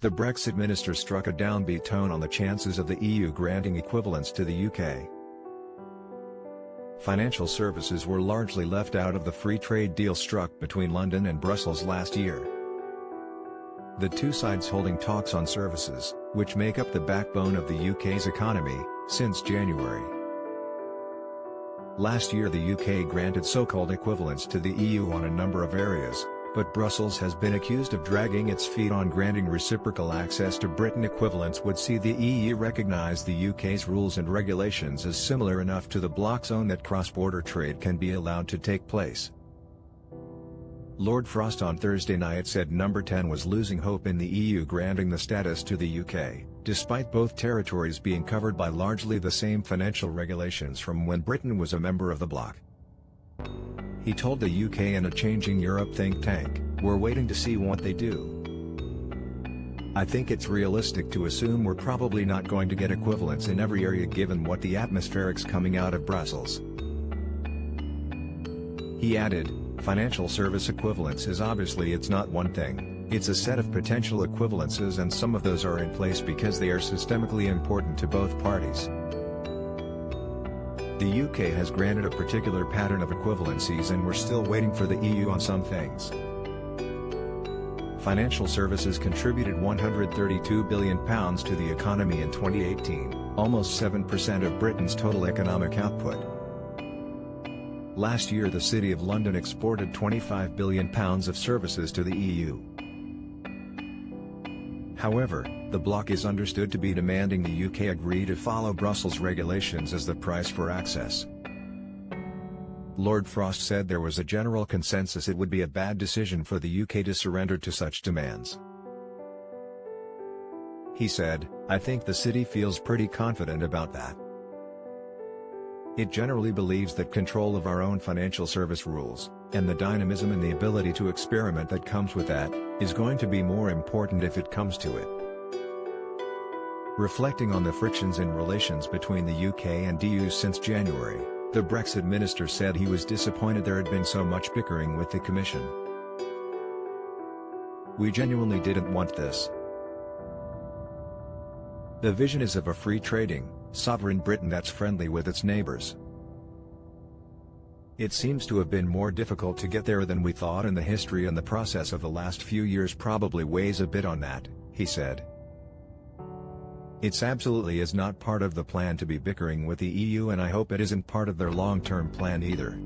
The Brexit minister struck a downbeat tone on the chances of the EU granting equivalence to the UK. Financial services were largely left out of the free trade deal struck between London and Brussels last year. The two sides holding talks on services, which make up the backbone of the UK's economy, since January. Last year the UK granted so-called equivalence to the EU on a number of areas, but Brussels has been accused of dragging its feet on granting reciprocal access to Britain. Equivalence would see the EU recognise the UK's rules and regulations as similar enough to the bloc zone that cross-border trade can be allowed to take place. Lord Frost on Thursday night said Number 10 was losing hope in the EU granting the status to the UK, despite both territories being covered by largely the same financial regulations from when Britain was a member of the bloc. He told the UK and a Changing Europe think tank, "We're waiting to see what they do. I think it's realistic to assume we're probably not going to get equivalence in every area given what the atmosphere's coming out of Brussels." He added, "Financial service equivalence is obviously it's not one thing, it's a set of potential equivalences and some of those are in place because they are systemically important to both parties." The UK has granted a particular pattern of equivalencies and we're still waiting for the EU on some things. Financial services contributed £132 billion to the economy in 2018, almost 7% of Britain's total economic output. Last year the City of London exported £25 billion of services to the EU. However, the bloc is understood to be demanding the UK agree to follow Brussels regulations as the price for access. Lord Frost said there was a general consensus it would be a bad decision for the UK to surrender to such demands. He said, "I think the city feels pretty confident about that. It generally believes that control of our own financial service rules, and the dynamism and the ability to experiment that comes with that, is going to be more important if it comes to it." Reflecting on the frictions in relations between the UK and EU since January, the Brexit minister said he was disappointed there had been so much bickering with the Commission. "We genuinely didn't want this. The vision is of a free trading, sovereign Britain that's friendly with its neighbours. It seems to have been more difficult to get there than we thought and the history and the process of the last few years probably weighs a bit on that," he said. "It's absolutely is not part of the plan to be bickering with the EU and I hope it isn't part of their long-term plan either."